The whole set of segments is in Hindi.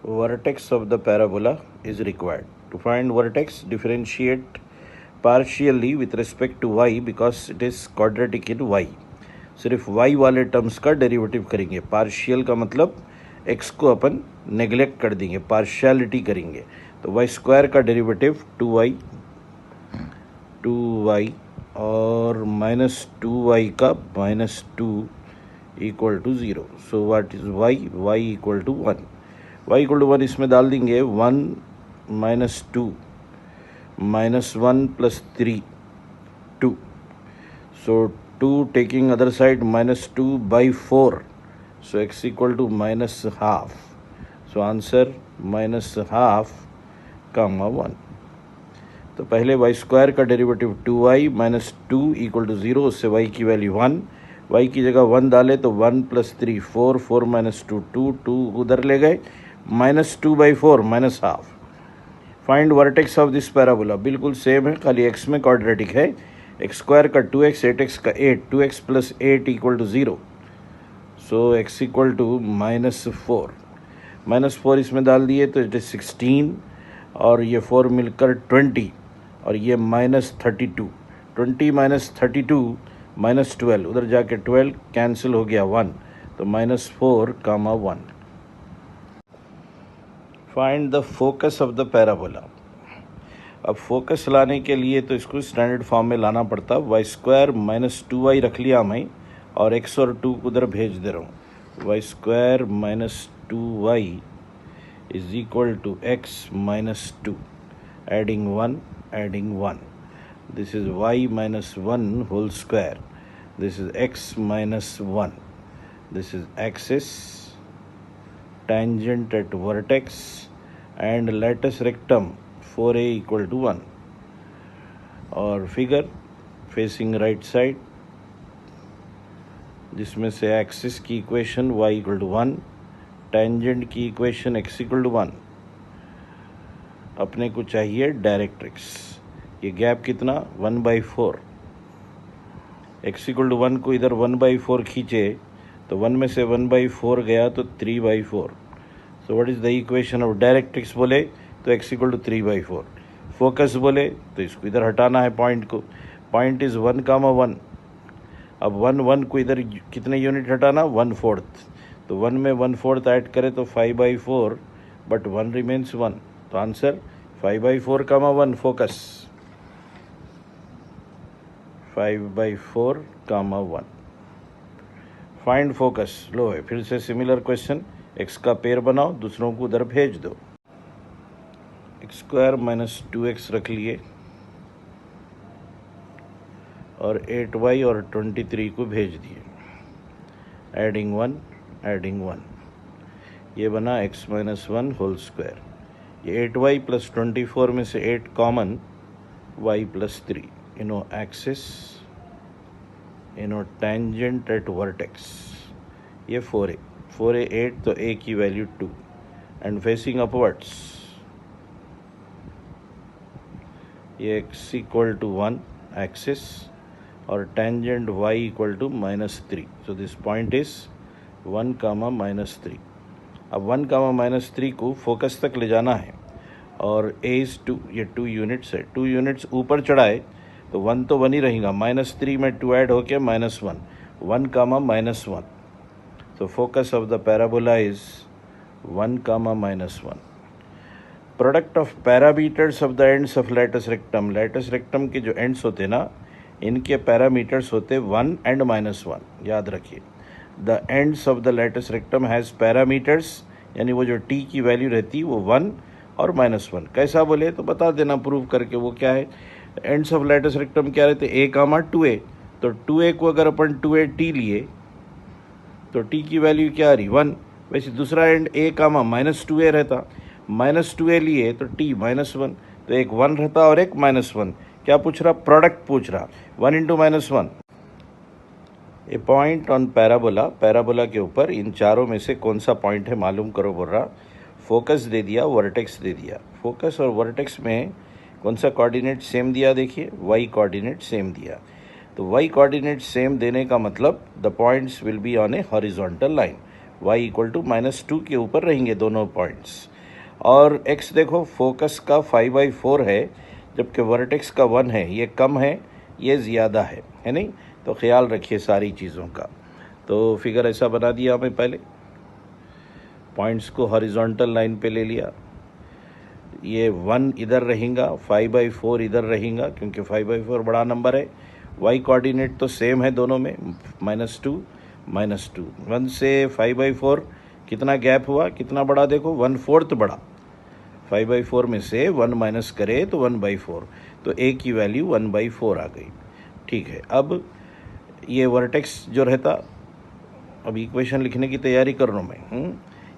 vertex of the parabola is required. To find vertex, differentiate partially with respect to y because it is quadratic in y. सिर्फ y वाले टर्म्स का डेरिवेटिव करेंगे. पार्शियल का मतलब x को अपन नेग्लेक्ट कर देंगे, पार्शियलिटी करेंगे. तो y स्क्वायर का डेरिवेटिव 2y और -2y का -2 equal to 0. So what is y equal to 1. y equal to 1 इसमें डाल देंगे. 1 -2 -1 + 3 2. सो 2 taking other side -2/4. So x equal to -half. So answer -half, 1. तो पहले y स्क्वायर का डेरिवेटिव 2y -2 इक्वल टू 0. उससे y की वैल्यू 1. y की जगह 1 डाले तो 1 + 3 4 4 -2 2 2 उधर ले गए. -2/4 -half. Find vertex of this parabola. बिल्कुल सेम है, खाली x में क्वाड्रेटिक है. एक्स स्क्वायर का 2x, 8x का 8, 2x + 8 equal to 0. So x equal to -4. -4 इसमें डाल दिए तो इट इज 16 और ये 4 मिलकर 20 और ये -32. 20 - 32 -12, उधर जाके 12 कैंसिल हो गया 1. तो -4, 1. Find the focus of the parabola. अब फोकस लाने के लिए तो इसको स्टैंडर्ड फॉर्म में लाना पड़ता. वाई स्क्वायर -2y रख लिया मैं और x और 2 को उधर भेज दे रहा हूँ. Y square -2y is equal to x -2 adding 1. This is y -1 whole square. This is x -1. This is axis, tangent at vertex and latus rectum 4a equal to 1. और फिगर फेसिंग राइट साइड जिसमें से एक्सिस की equation y equal to 1, tangent की इक्वेशन x इक्वल टू 1. अपने को चाहिए डायरेक्ट्रिक्स. ये गैप कितना 1/4. x इक्वल टू 1 को इधर 1/4 खींचे तो 1 में से 1/4 गया तो 3/4. सो what is the equation of directrix बोले तो x इक्वल टू 3/4. फोकस बोले तो इसको इधर हटाना है पॉइंट को. Point is 1, 1. अब 1 को इधर कितने यूनिट हटाना 1/4. तो 1 में 1/4 ऐड करें तो 5/4 बट 1 रिमेन्स 1. तो आंसर 5/4, 1. फोकस 5/4, 1. Find focus. लो है फिर से सिमिलर क्वेश्चन. x का पेयर बनाओ, दूसरों को उधर भेज दो. x स्क्वायर -2x रख लिए और 8y और 23 को भेज दिए. एडिंग 1. ये बना x -1 होल स्क्वायर. ये 8y + 24 में से 8 कॉमन, y + 3. इनो एक्सिस, इनो टेंजेंट एट वर्टेक्स. ये 4a 8 तो a की वैल्यू 2 एंड फेसिंग अपवर्ड्स. ये x इक्वल टू 1 एक्सिस और tangent y equal to -3. So this point is 1, -3. अब 1, -3 को फोकस तक ले जाना है और a इज 2. ये 2 यूनिट्स है. 2 यूनिट्स ऊपर चढ़ाए तो 1 तो 1 ही रहेगा. -3 में 2 ऐड होके -1. 1, -1. So focus of the parabola is 1, -1. Product of parameters of the ends of latus rectum. Latus rectum के जो ends होते ना, इनके parameters होते 1 and -1. याद रखिए. The ends of the latus rectum has parameters, यानी वो जो t की वैल्यू रहती वो 1 और -1. कैसा बोले तो बता देना प्रूव करके. वो क्या है, ends of latus rectum क्या रहते a, 2a. तो 2a को अगर अपन 2a t लिए तो t की वैल्यू क्या आ रही 1. वैसे दूसरा एंड a, -2a रहता. -2a लिए तो t -1. तो एक 1 रहता और एक -1. क्या पूछ रहा, प्रोडक्ट पूछ रहा. 1 × -1. ए पॉइंट ऑन पैराबोला. पैराबोला के ऊपर इन चारों में से कौन सा पॉइंट है मालूम करो बोल रहा. फोकस दे दिया, वर्टेक्स दे दिया. फोकस और वर्टेक्स में कौन सा कोऑर्डिनेट सेम दिया देखिए, y कोऑर्डिनेट सेम दिया. तो y कोऑर्डिनेट सेम देने का मतलब the points will be on a horizontal line. y equal to -2 के ऊपर रहेंगे दोनों पॉइंट्स. और x देखो फोकस का 5/4 है जबकि वर्टेक्स का 1 है, ये कम है ये ज़्यादा है नहीं? तो ख्याल रखिए सारी चीज़ों का। तो फिगर ऐसा बना दिया हमें, पहले पॉइंट्स को हॉरिजॉन्टल लाइन पे ले लिया, ये 1 इधर रहेगा, 5/4 इधर रहेगा क्योंकि 5/4 बड़ा नंबर है। y कोऑर्डिनेट तो सेम है दोनों में, -2 -2। 1 से 5/4 कितना गैप हुआ, कितना बड़ा देखो, 1/4 बड़ा। 5/4 में से 1 माइनस करे तो 1/4, तो a की वैल्यू 1/4 आ गई। ठीक है, अब ये वर्टेक्स जो रहता, अब इक्वेशन लिखने की तैयारी कर रहा हूँ मैं।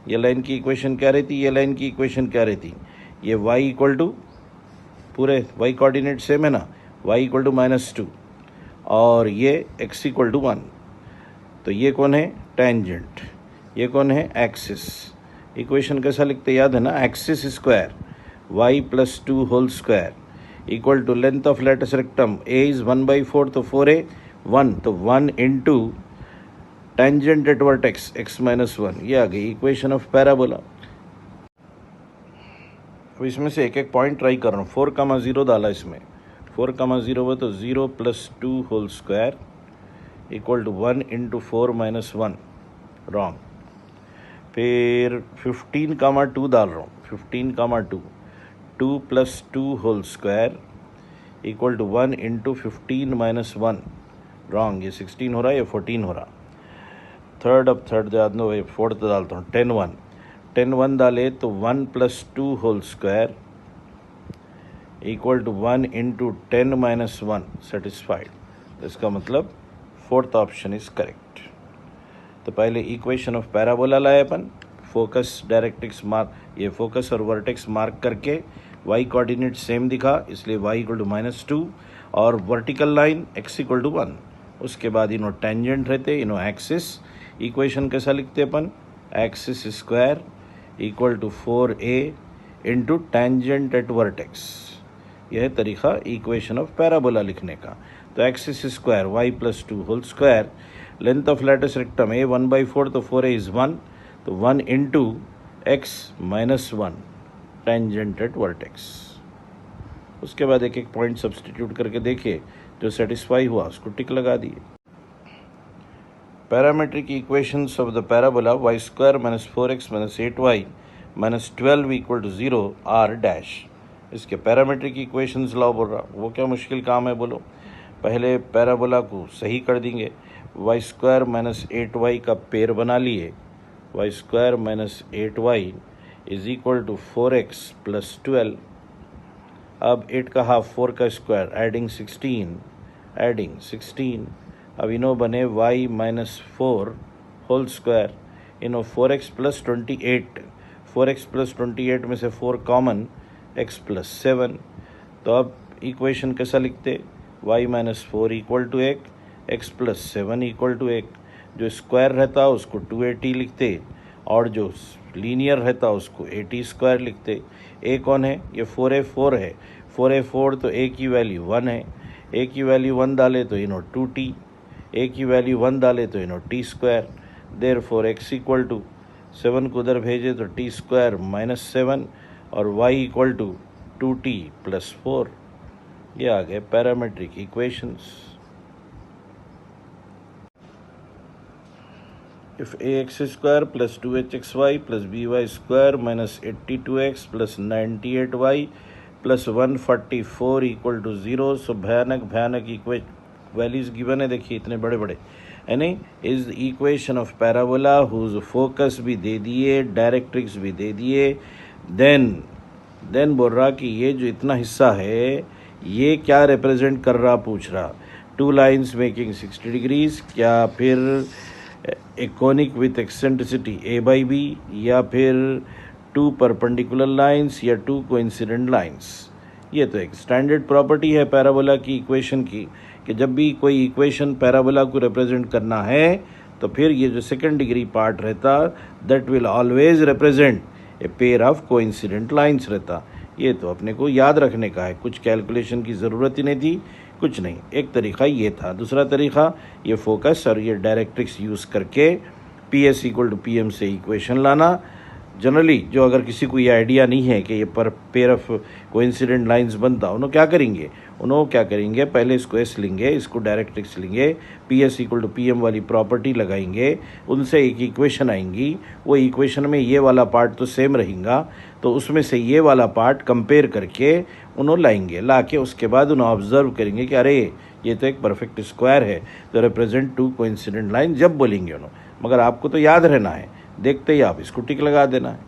ये लाइन की इक्वेशन क्या रहती, ये लाइन की इक्वेशन क्या रहती, ये y इक्वल टू, पूरे y कोऑर्डिनेट सेम है ना, y इक्वल टू -2 और ये x इक्वल टू 1। तो ये कौन है, टेंजेंट, ये कौन है, एक्सिस। इक्वेशन कैसा लिखते याद है ना, axis square y + 2 whole square equal to length of latus rectum a is 1/4, तो 4a 1, तो 1 into tangent at vertex x - 1, ये आ गई इक्वेशन ऑफ पैराबोला। अब इसमें से एक एक पॉइंट ट्राई कर रहा हूँ। 4,0 डाला इसमें, 4,0 हुआ तो 0 + 2 whole square equal to 1 into 4 - 1, wrong. फिर 15,2 डाल रहा हूँ, 15,2, 2 + 2 whole square equal to 1 into 15 - 1, wrong. ये 16 हो रहा है, ये 14 हो रहा। थर्ड, अब थर्ड याद नो, फोर्थ डालता हूँ, 10 1 डाले तो 1 + 2 whole square equal to 1 into 10 - 1, satisfied. इसका मतलब फोर्थ ऑप्शन इज करेक्ट। तो पहले इक्वेशन ऑफ पैराबोला लाए अपन, फोकस डायरेक्ट्रिक्स मार्क, ये फोकस और वर्टेक्स मार्क करके y कोऑर्डिनेट सेम दिखा, इसलिए y इक्वल टू -2 और vertical line x equal to 1। उसके बाद इन्हों टेंजेंट रहते, इन्हों एक्सिस। इक्वेशन कैसा लिखते अपन, axis square equal to 4a into tangent at vertex. यह है तरीका इक्वेशन ऑफ पैराबोला लिखने का। तो axis square y + 2 whole square, length of latus rectum a 1/4, तो 4a इज 1, तो 1 into x - 1 tangent at vertex. उसके बाद एक एक पॉइंट सब्सटीट्यूट करके देखिए, जो सेटिस्फाई हुआ उसको टिक लगा दिए। Parametric equations of the parabola y² - 4x - 8y - 12 equal to 0 are dash. इसके पैरामेट्रिक इक्वेशंस लाओ बोल रहा, वो क्या मुश्किल काम है बोलो। पहले पैराबोला को सही कर देंगे, y² - 8y का पेयर बना लिए, y² - 8y is equal to 4x + 12। अब 8 का हाफ, 4 का स्क्वायर, एडिंग 16। अब इन्हों बने y - 4 होल स्क्वायर, इन्हों 4x + 28, 4x + 28 में से 4 कॉमन, x + 7। तो अब इक्वेशन कैसा लिखते, y - 4 equal to 1, x + 7 equal to 1। जो स्क्वायर रहता उसको 280 लिखते और जो लीनियर रहता उसको 80² लिखते। a कौन है, ये 4a 4 है, 4a 4, तो a की वैल्यू 1 है, a की वैल्यू 1 डाले तो इन्हों 2t, a की वैल्यू 1 डाले तो इन्हों t²। Therefore x equal to 7 को उधर भेजे तो t² - 7 और y इक्वल टू 2t + 4। ये आ गए parametric equations. If ax² + 2hxy + by² - 82x + 98y + 144 equal to 0। सो भयानक वैल्यूज गिवन है, देखिए इतने बड़े बड़े है नहीं। Is equation of parabola whose focus भी दे दिए, डायरेक्ट्रिक्स भी दे दिए। देन बोल रहा कि ये जो इतना हिस्सा है ये क्या रिप्रेजेंट कर रहा, पूछ रहा। 2 लाइन्स मेकिंग 60 डिग्रीज, क्या फिर ए कॉनिक विथ एक्सेंट्रिसिटी a/b, या फिर 2 परपेंडिकुलर लाइंस या 2 कोइंसिडेंट लाइंस। ये तो एक स्टैंडर्ड प्रॉपर्टी है पैराबोला की इक्वेशन की, कि जब भी कोई इक्वेशन पैराबोला को रिप्रेजेंट करना है तो फिर ये जो सेकंड डिग्री पार्ट रहता that will always represent a pair of coincident lines रहता। ये तो अपने को याद रखने का है, कुछ कैलकुलेशन की ज़रूरत ही नहीं थी, कुछ नहीं। एक तरीका ये था। दूसरा तरीका ये फोकस और ये डायरेक्ट्रिक्स यूज़ करके PS = PM से इक्वेशन लाना। जनरली जो अगर किसी को ये आइडिया नहीं है कि ये पर पेयर ऑफ कोइंसिडेंट लाइंस बनता, उन्होंने क्या करेंगे, पहले इसको एस लेंगे, इसको डायरेक्ट एक्स लेंगे, P S equal to P M वाली प्रॉपर्टी लगाएंगे, उनसे एक इक्वेशन आएंगी, वो इक्वेशन में ये वाला पार्ट तो सेम रहेगा, तो उसमें से ये वाला पार्ट कंपेयर करके उन्होंने लाएंगे, ला के उसके बाद उन्हें ऑब्जर्व करेंगे कि अरे ये तो एक परफेक्ट स्क्वायर है, तो रिप्रेजेंट टू कोइंसिडेंट लाइन जब बोलेंगे उन्होंने। मगर आपको तो याद रहना है, देखते ही आप इसको टिक लगा देना है।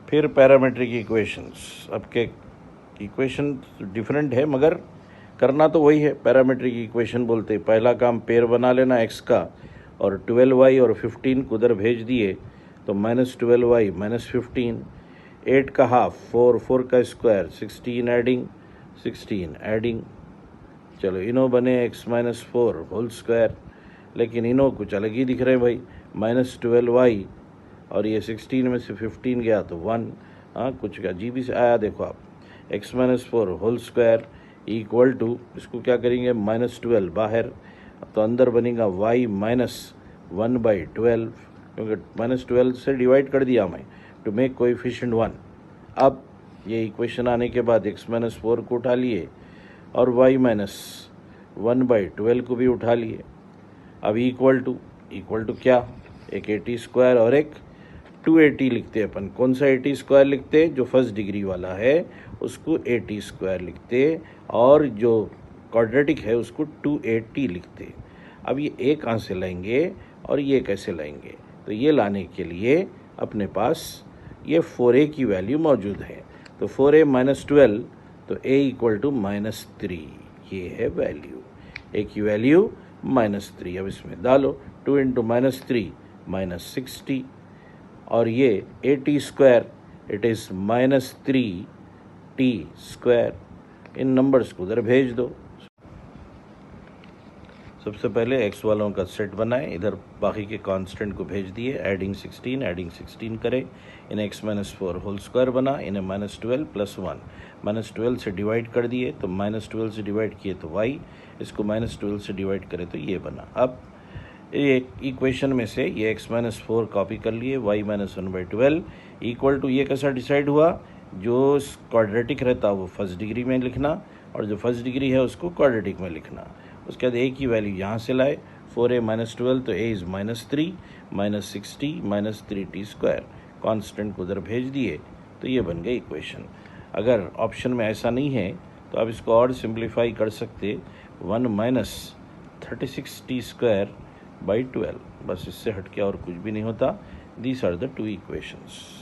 फिर पैरामीट्रिक इक्वेशंस, अब के इक्वेशन डिफरेंट है मगर करना तो वही है। पैरामीट्रिक इक्वेशन बोलते हैं, पहला काम पेयर बना लेना एक्स का, और 12y और 15 को उधर भेज दिए तो -12y -15, 8 का हाफ 4, 4 का स्क्वायर 16 एडिंग, चलो इनो बने x-4 होल स्क्वायर, लेकिन इनो कुछ अलग ही दिख रहे हैं भाई, -12y और ये 16 में से 15 गया तो 1, हाँ कुछ अजीब ही से आया। देखो आप, x-4 whole square equal to, इसको क्या करेंगे -12 बाहर, तो अंदर बनेगा y -1/12, क्योंकि -12 से डिवाइड कर दिया मैं टू मेक कोएफिशिएंट 1। अब ये इक्वेशन आने के बाद x-4 को उठा लिए और y -1/12 को भी उठा लिए। अब इक्वल टू क्या, एक 80 स्क्वायर और एक 280 लिखते हैं अपन। कौन सा 80 स्क्वायर लिखते हैं, जो फर्स्ट डिग्री वाला है उसको 80 स्क्वायर लिखते, और जो क्वाड्रेटिक है उसको 280 लिखते। अब ये एक कहाँ से लाएंगे और ये कैसे लाएंगे, तो ये लाने के लिए अपने पास ये 4a की वैल्यू मौजूद है, तो 4a -12, तो a इक्वल टू -3, ये है वैल्यू, a की वैल्यू -3। अब इसमें डालो 2 इंटू -3 -60, और ये 80 square, it is -3t square. In numbers को उधर भेज दो। सबसे पहले x वालों का सेट बनाएं, इधर बाकी के कांस्टेंट को भेज दिए, एडिंग 16 करें, इन्हें x-4 होल स्क्वायर बना, इन्हें -12 + 1, -12 से डिवाइड कर दिए तो -12 से डिवाइड किए तो y, इसको -12 से डिवाइड करें तो ये बना। अब एक इक्वेशन में से ये x-4 कॉपी कर लिए, y -1/12 इक्वल टू, ये कैसा डिसाइड हुआ, जो क्वाड्रेटिक रहता है वो फर्स्ट डिग्री में लिखना, और जो फर्स्ट डिग्री है उसको क्वाड्रेटिक में लिखना। उसके बाद a की वैल्यू यहाँ से लाए, 4a -12, तो a is -3 -60 -3t square, constant को उधर भेज दिए तो ये बन गई इक्वेशन। अगर ऑप्शन में ऐसा नहीं है तो आप इसको और सिंप्लीफाई कर सकते, 1 -36t स्क्वायर बाई 12, बस इससे हटके और कुछ भी नहीं होता। These are the two equations.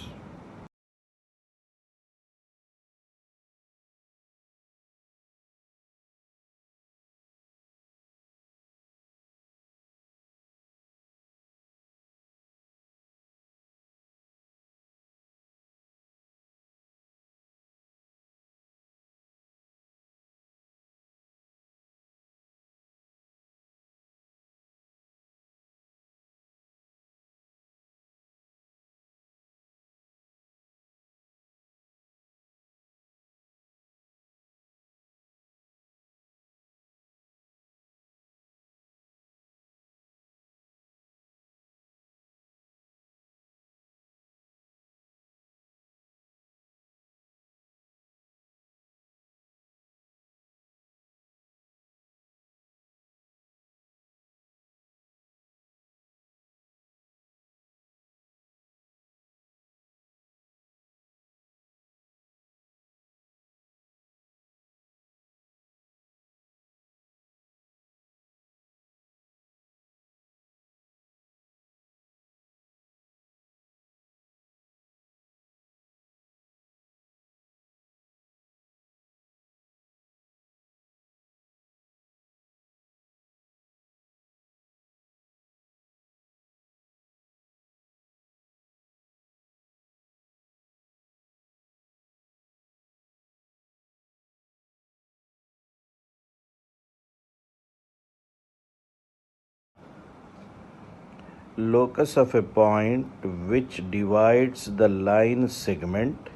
Locus of a point which divides the line segment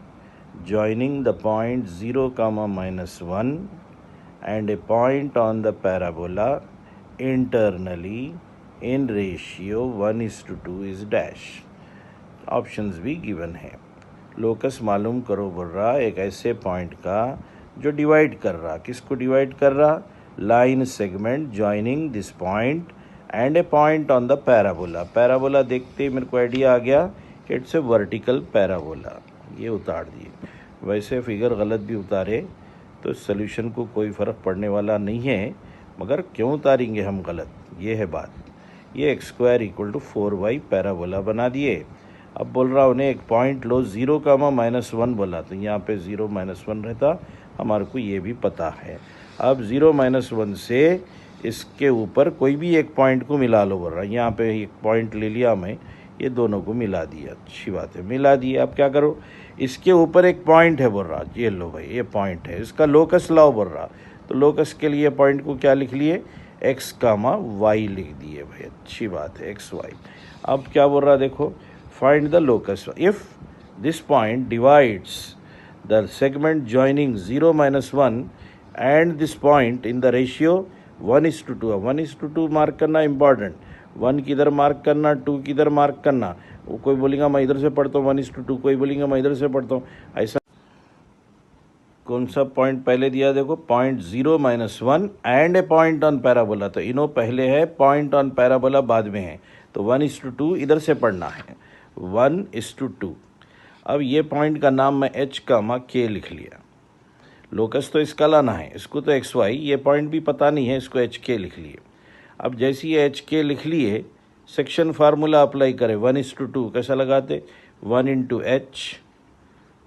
joining the point 0, -1 and a point on the parabola internally in ratio 1:2 is dash. Options भी गिवन है। लोकस मालूम करो बोल रहा एक ऐसे पॉइंट का जो डिवाइड कर रहा, किसको डिवाइड कर रहा, line segment joining this point and A point on the parabola. Parabola देखते ही मेरे को आइडिया आ गया कि इट्स ए वर्टिकल पैराबोला, ये उतार दिए। वैसे फिगर गलत भी उतारे तो सोल्यूशन को कोई फ़र्क पड़ने वाला नहीं है, मगर क्यों उतारेंगे हम गलत, ये है बात। ये x² = 4y पैराबोला बना दिए। अब बोल रहा उन्हें एक पॉइंट लो 0, -1 बोला, तो यहाँ पे 0, -1 रहता, हमारे को ये भी पता है। अब 0, -1 से इसके ऊपर कोई भी एक पॉइंट को मिला लो बोल रहा, यहाँ पे एक पॉइंट ले लिया मैं, ये दोनों को मिला दिया, अच्छी बात है, मिला दिया। अब क्या करो, इसके ऊपर एक पॉइंट है बोल रहा, ये लो भाई, ये पॉइंट है, इसका लोकस लाओ बोल रहा, तो लोकस के लिए पॉइंट को क्या लिख लिए, x, y लिख दिए भाई, अच्छी बात है, xy। अब क्या बोल रहा देखो, find the locus if this point divides the segment joining 0, -1 and this point in the ratio 1:2। 1:2 mark करना इंपॉर्टेंट, 1 किधर मार्क करना, 2 किधर मार्क करना। वो कोई बोलेगा मैं इधर से पढ़ता हूँ 1:2, कोई बोलेगा मैं इधर से पढ़ता हूँ, ऐसा। कौन सा पॉइंट पहले दिया देखो, point 0, -1 and A point on parabola, तो इनो पहले है, पॉइंट ऑन पैराबोला बाद में है, तो 1:2 इधर से पढ़ना है, 1:2। अब ये पॉइंट का नाम मैं h, k लिख लिया। लोकस तो इसका लाना है, इसको तो xy, ये पॉइंट भी पता नहीं है, इसको hk लिख लिए। अब जैसे ये hk लिख लिए, सेक्शन फार्मूला अप्लाई करें, 1:2 कैसा लगाते, 1 × h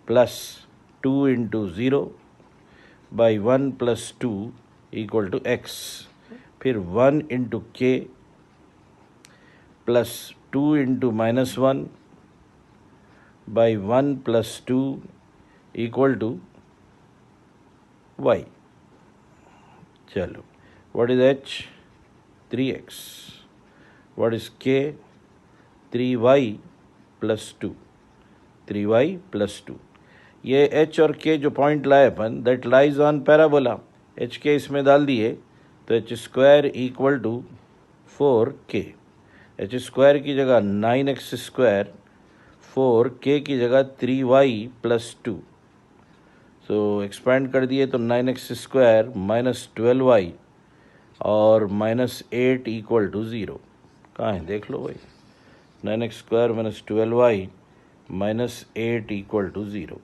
प्लस 2 × 0 बाई 1 + 2 = x, फिर 1 × k प्लस 2 × -1 बाई 1 + 2 = y। चलो, what is h, 3x, what is k, 3y + 2, 3y + 2। ये h और k जो पॉइंट लाए अपन, that lies on parabola, h k इसमें डाल दिए, तो h² = 4k। h² की जगह 9x², 4k की जगह 3y + 2, सो एक्सपेंड कर दिए तो 9x² - 12y और -8 = 0। कहाँ है देख लो भाई, 9x² - 12y -8 = 0।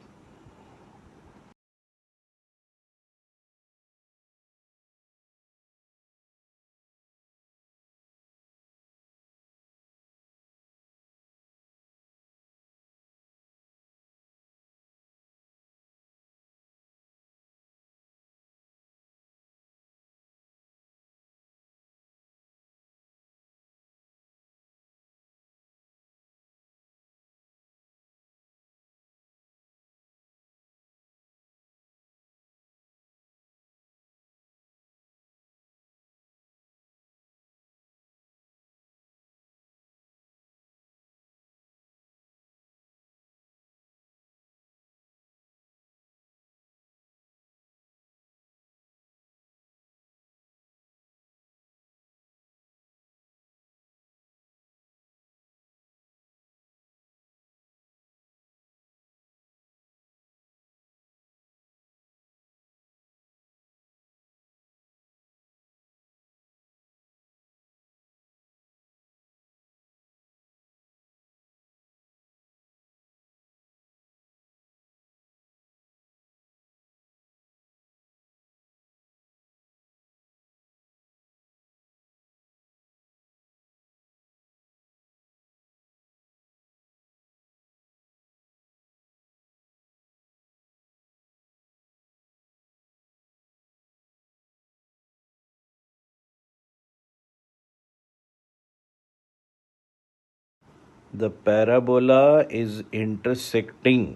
The parabola is intersecting,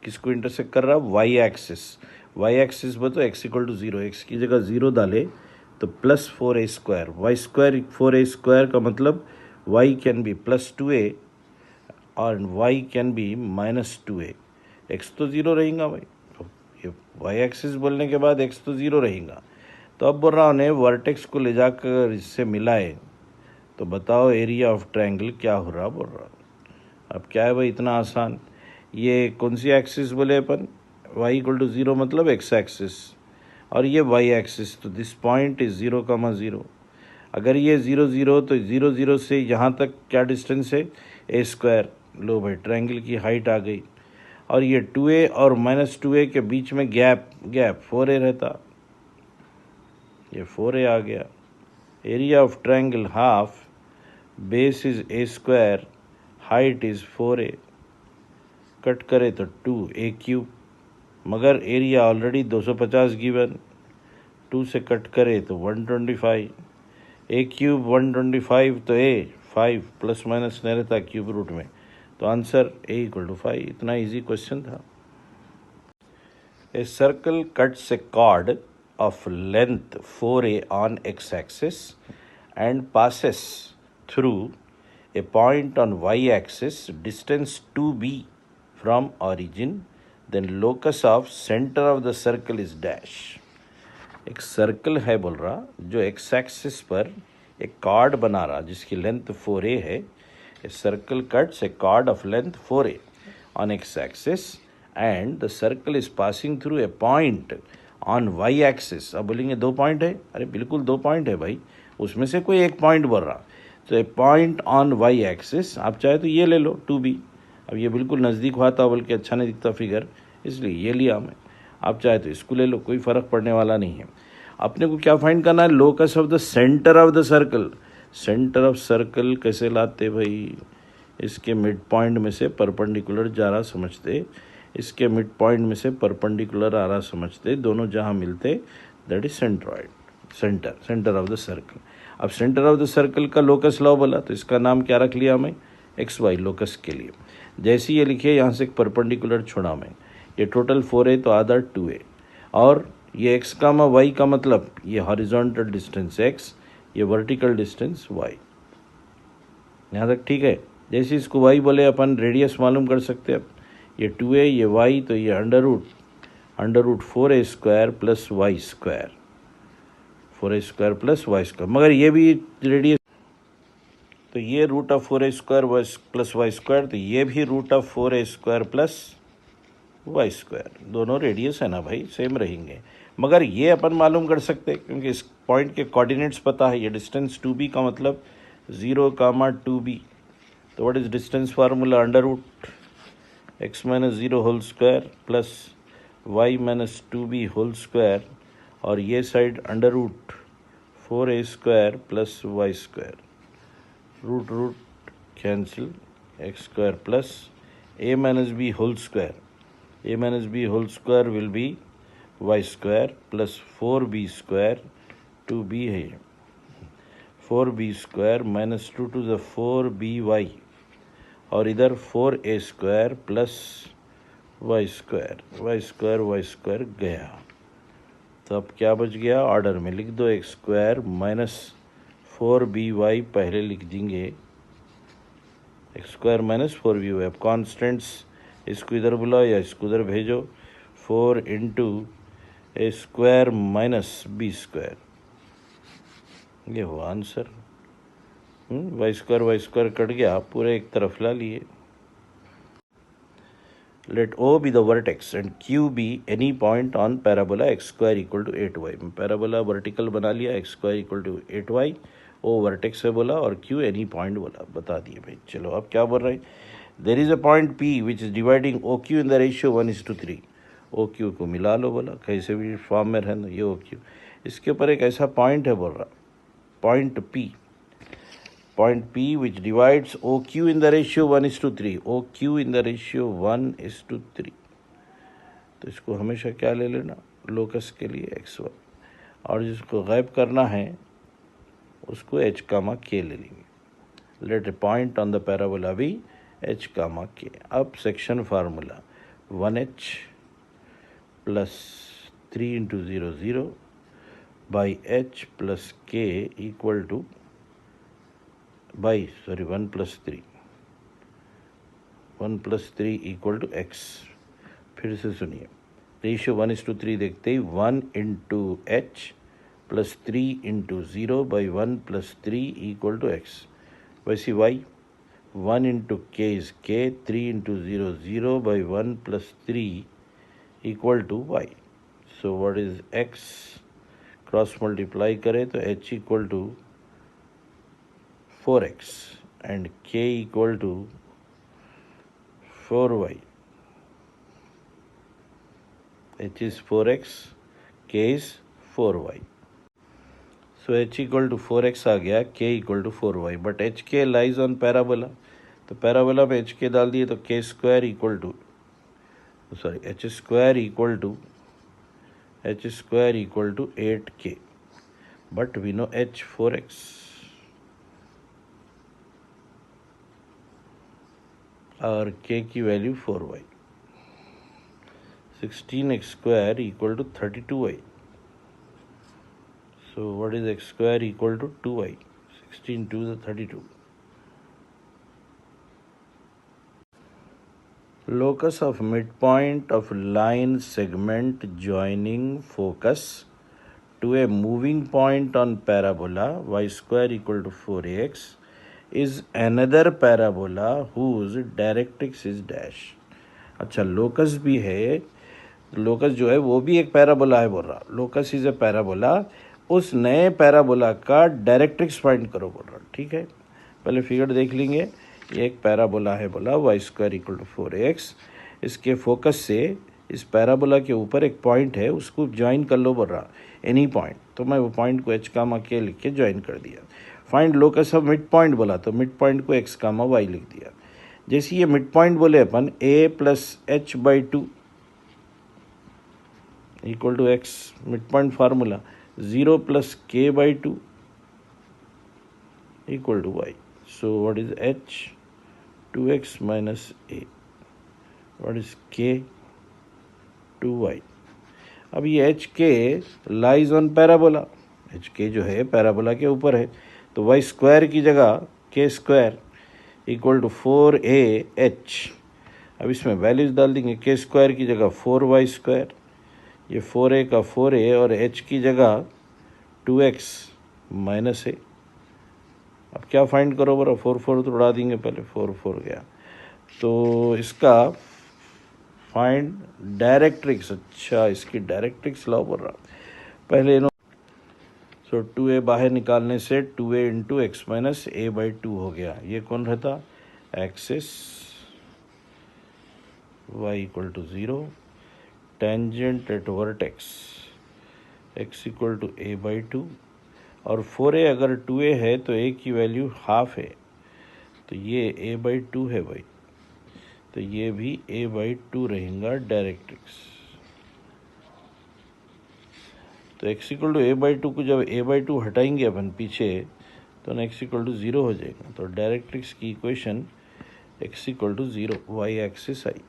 किसको इंटरसेक्ट कर रहा, वाई एक्सिस। वाई एक्सिस बताओ, x = 0, x की जगह 0 डाले तो +4a², y² 4a² का मतलब y कैन बी +2a और y can be -2a। x तो 0 रहेगा भाई, तो ये वाई एक्सिस बोलने के बाद x तो 0 रहेगा। तो अब बोल रहा उन्हें वर्टेक्स को ले जाकर इससे मिलाए, तो बताओ एरिया ऑफ ट्रायंगल क्या हो रहा, बोल रहा अब क्या है भाई इतना आसान, ये कौन सी एक्सिस बोले अपन, y इक्वल टू 0 मतलब x एक्सिस, और ये y एक्सिस, तो दिस पॉइंट इज 0,0। अगर ये 0 0 तो 0 0 से यहाँ तक क्या डिस्टेंस है, a स्क्वायर। लो भाई ट्रायंगल की हाइट आ गई, और ये 2a और -2a के बीच में गैप 4a रहता, ये 4a आ गया। Area of triangle half, base is a square, height is 4a, cut करे तो 2a3, मगर एरिया ऑलरेडी 250 गिवन, 2 से कट करे तो 125, a3 125, तो a 5 प्लस माइनस नहीं रहता क्यूब रूट में, तो आंसर a इक्वल टू 5। इतना इजी क्वेश्चन था। A circle cuts a chord of length 4a on x axis and passes through a point on y axis, distance 2b from origin, then locus of center of the circle is dash। एक सर्कल है बोल रहा, जो एक्स एक्सिस पर एक कॉर्ड बना रहा जिसकी लेंथ 4a है। A circle cuts a chord of length 4a on X axis and the circle is passing through a point on Y axis. अब बोलेंगे 2 पॉइंट है, अरे बिल्कुल 2 पॉइंट है भाई, उसमें से कोई एक पॉइंट बोल रहा, तो ए पॉइंट ऑन वाई एक्सिस, आप चाहे तो ये ले लो 2b। अब ये बिल्कुल नज़दीक हुआ था, बल्कि अच्छा नहीं दिखता फिगर, इसलिए ये लिया मैं। आप चाहे तो इसको ले लो, कोई फ़र्क पड़ने वाला नहीं है। अपने को क्या फाइंड करना है, locus of the centre of the circle. Centre of circle कैसे लाते भाई, इसके मिड पॉइंट में से परपेंडिकुलर जा रहा समझते, इसके मिड पॉइंट में से परपेंडिकुलर आ रहा समझते, दोनों जहाँ मिलते that is centroid, centre of the circle. अब सेंटर ऑफ द सर्कल का लोकस लॉ बोला, तो इसका नाम क्या रख लिया मैं, एक्स वाई लोकस के लिए। जैसे ये लिखिए, यहाँ से एक परपेंडिकुलर छोड़ा मैं, ये टोटल 4a तो आधा 2a, और ये x का y का मतलब ये हॉरिजॉन्टल डिस्टेंस x, ये वर्टिकल डिस्टेंस y। यहाँ तक ठीक है। जैसे इसको y बोले अपन रेडियस मालूम कर सकते हैं। अब ये 2a, ये y, तो ये under root 4a square plus Y square, 4a square plus Y square, मगर ये भी रेडियस, तो ये root of 4a square plus Y square, तो ये भी root of 4a square plus Y square, दोनों रेडियस है ना भाई, सेम रहेंगे। मगर ये अपन मालूम कर सकते हैं क्योंकि इस पॉइंट के कोऑर्डिनेट्स पता है। ये डिस्टेंस 2b का मतलब 0,2b, तो what is distance formula, under root x minus 0 whole square plus y minus 2b whole square, और ये side under root 4a square plus Y square, root root cancel, X square plus a minus b whole square, a minus b whole square will be y square plus 4b square, 2b है, 4b square minus 2 to the 4by, और इधर 4a square plus y square गया। तो अब क्या बच गया, ऑर्डर में लिख दो, x स्क्वायर माइनस 4by पहले लिख देंगे, x स्क्वायर माइनस 4by। अब कॉन्स्टेंट्स इसको इधर बुलाओ या इसको उधर भेजो, 4 इंटू ए स्क्वायर माइनस बी स्क्वायर, ये हुआ आंसर। वाई स्क्वायर कट गया, पूरे एक तरफ ला लिए। Let O be the vertex and Q be any point on parabola X square equal to 8y। Parabola vertical बना लिया, X square equal to 8y, O vertex है बोला और क्यू एनी पॉइंट बोला, बता दिए भाई। चलो अब क्या बोल रहे हैं, there is a point P which is dividing OQ in the ratio 1:3। OQ को मिला लो बोला, कैसे भी फॉर्म में रहना ये OQ। इसके ऊपर एक ऐसा पॉइंट है बोल रहा, point P which divides OQ in the ratio 1:3, OQ in the ratio 1:3। तो इसको हमेशा क्या ले लेना, लोकस के लिए x1, और जिसको गायब करना है उसको h कामा k ले लेंगे। Let a point on the parabola be h comma k। अब section formula 1h plus 3 into 0 0 by h plus k equal to 1 plus 3 equal to x। फिर से सुनिए, रेशियो 1:3 देखते ही 1 into h plus 3 into 0 by 1 plus 3 equal to x। वैसे y 1 into k is k, 3 into 0 0 by 1 plus 3 equal to y. So what is x? Cross multiply करें तो h equal to 4x and k equal to 4y. h is 4x, k is 4y. So h equal to 4x आ गया, k equal to 4y. But hk lies on parabola. तो पैराबोला में hk डाल दिए तो k square equal to h square equal to 8k. But we know h 4x. और k की value 4y. 16x square equal to 32y. So what is x square equal to 2y? 16 to the 32. Locus of midpoint of line segment joining focus to a moving point on parabola y square equal to 4ax is another parabola whose directrix is dash. अच्छा लोकस भी है, लोकस जो है वो भी एक पैराबोला है बोल रहा. Locus is a parabola. उस नए पैराबोला का डायरेक्ट्रिक्स फाइंड करो बोल रहा. ठीक है, पहले फिगर देख लेंगे. ये एक पैराबोला है बोला Y square equal to 4x. इसके फोकस से इस पैराबोला के ऊपर एक पॉइंट है, उसको ज्वाइन कर लो बोल रहा, एनी पॉइंट. तो मैं वो पॉइंट को h कामा k लिख के ज्वाइन कर दिया. Find locus of mid point बोला तो मिड पॉइंट को x कामा y लिख दिया. जैसे ये मिड पॉइंट बोले अपन a plus H by 2 equal to x. Mid point formula 0 plus k by 2 equal to y. So what is h? 2x minus a. What is k? 2y. अब ये एच के लाइज ऑन पैराबोला. एच के जो है पैराबोला के ऊपर है, तो वाई स्क्वायर की जगह के स्क्वायर इक्वल टू 4a(h). अब इसमें वैल्यूज डाल देंगे. के स्क्वायर की जगह 4y स्क्वायर, ये 4a का 4a और h की जगह 2x माइनस a. अब क्या फाइंड करो बरा, 4 4 तो उड़ा देंगे, पहले 4 4 गया. तो इसका फाइंड डायरेक्ट्रिक्स. अच्छा, इसकी डायरेक्ट्रिक्स लाओ बोल रहा पहले. सो 2a बाहर निकालने से 2a into X minus a by 2 हो गया. ये कौन रहता? Axis y equal to 0, tangent at vertex x equal to a by 2. और 4a अगर 2a है तो a की वैल्यू हाफ है, तो ये a बाई 2 है भाई, तो ये भी a बाई 2 रहेगा डायरेक्ट्रिक्स. तो x equal to a by 2 को जब a बाई 2 हटाएंगे अपन पीछे तो x इक्वल टू 0 हो जाएगा. तो डायरेक्ट्रिक्स की equation x equal to 0, y axis आई.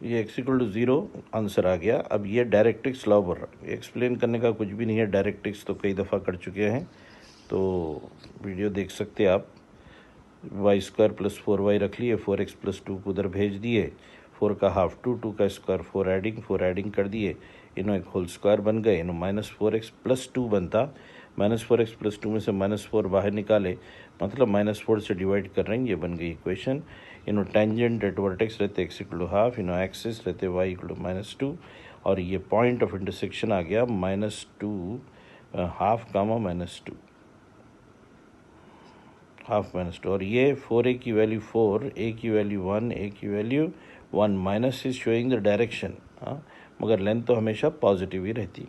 ये x इक्वल टू 0 आंसर आ गया। अब ये डायरेक्ट्रिक्स लॉ बोल रहा है, एक्सप्लेन करने का कुछ भी नहीं है, डायरेक्ट्रिक्स तो कई दफ़ा कर चुके हैं, तो वीडियो देख सकते हैं आप। वाई स्क्वायर प्लस 4y रख लिए, 4x प्लस 2 को उधर भेज दिए, 4 का हाफ 2, 2 का स्क्वायर 4 एडिंग कर दिए, इन्हों एक होल स्क्वायर बन गए, इन्हों -4x प्लस 2 बनता, -4x प्लस 2 में से -4 बाहर निकाले, मतलब -4 से डिवाइड कर रहे हैं, ये बन गई इक्वेशन। इन्हों टेंजेंट एट वर्टेक्स रहते x इक्वल टू हाफ, इन्हों एक्सिस रहते y इक्वल टू -2, और ये पॉइंट ऑफ इंटरसेक्शन आ गया -2 हाफ कामा -2 हाफ -2, और ये 4a की वैल्यू 4, a की वैल्यू 1, a की value 1, minus is showing the direction, हाँ, मगर लेंथ तो हमेशा पॉजिटिव ही रहती।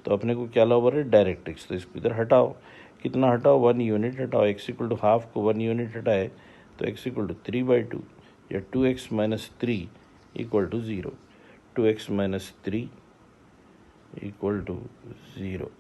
तो अपने को क्या लॉ है, डायरेक्ट्रिक्स, तो इसको इधर हटाओ, कितना हटाओ, 1 यूनिट हटाओ, x इक्वल टू हाफ को 1 यूनिट हटाए तो x इक्वल टू 3/2, या 2x माइनस 3 इक्वल टू 0, 2x माइनस 3 इक्वल टू 0।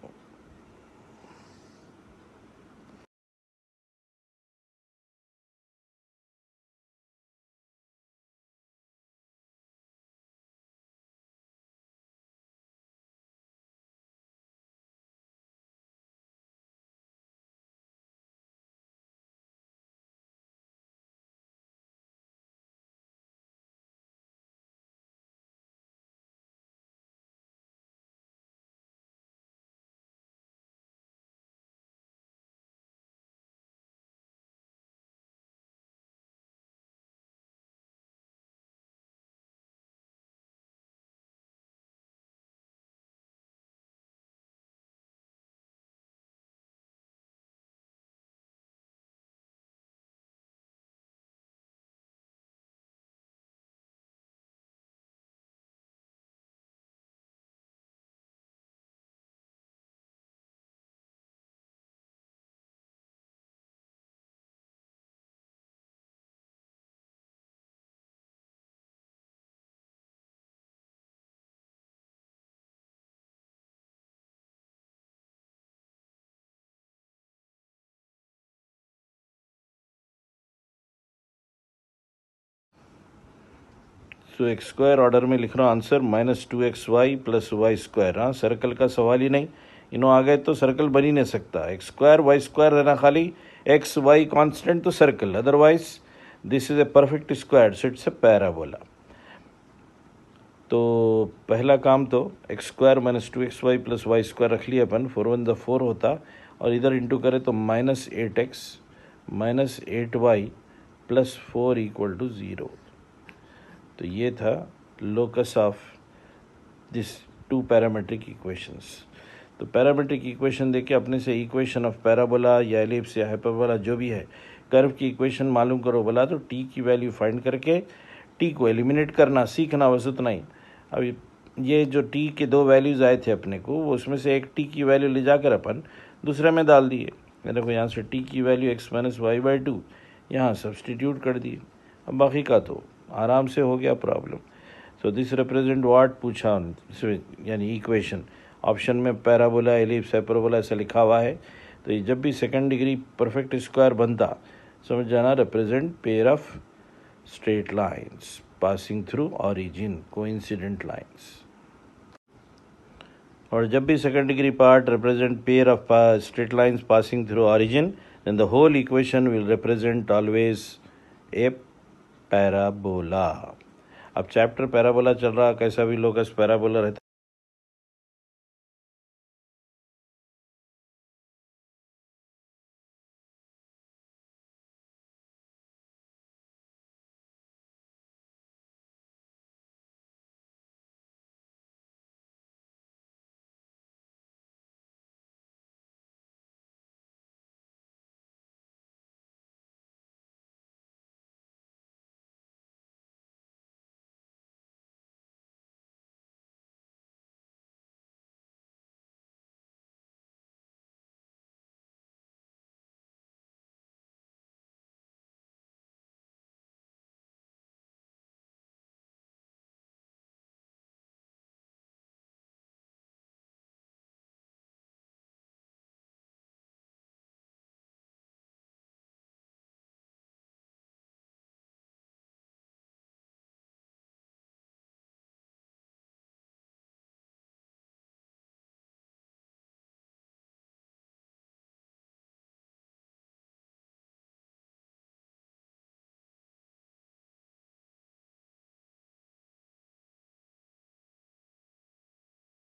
तो एक्स स्क्वायर ऑर्डर में लिख रहा हूँ answer -2xy plus Y square. हाँ, सर्कल का सवाल ही नहीं, इन्हों आ गए तो सर्कल बन ही नहीं सकता, एक्स स्क्वायर वाई स्क्वायर रहना, खाली एक्स वाई कांस्टेंट तो circle, otherwise this is a perfect square, so it's a parabola. तो पहला काम तो X square -2xy plus Y square रख लिया अपन, 4 1 4 होता, और इधर इंटू करें तो -8x -8y plus 4 equal to 0। तो ये था locus of this two parametric equations. तो पैरामेट्रिक इक्वेशन देके अपने से इक्वेशन ऑफ पैराबोला या एलिप्स या हाइपरबोला जो भी है, कर्व की इक्वेशन मालूम करो बोला तो टी की वैल्यू फाइंड करके टी को एलिमिनेट करना सीखना, बस उतना ही। अभी ये जो टी के दो वैल्यूज़ आए थे अपने को, वो उसमें से एक टी की वैल्यू ले जाकर अपन दूसरे में डाल दिए। देखो यहाँ से टी की वैल्यू x माइनस y/2 यहाँ सब्सटीट्यूट कर दिए, अब बाकी का तो आराम से हो गया problem. So this represent what पूछा, यानी इक्वेशन ऑप्शन में पैराबोला एलिप्स हाइपरबोला ऐसा लिखा हुआ है, तो ये जब भी सेकंड डिग्री परफेक्ट स्क्वायर बनता समझ जाना represent pair of straight lines passing through origin, coincident lines. और जब भी second degree part represent pair of straight lines passing through origin, then the whole equation will represent always a parabola. अब चैप्टर पैराबोला चल रहा, कैसा भी लोकस पैराबोला रहता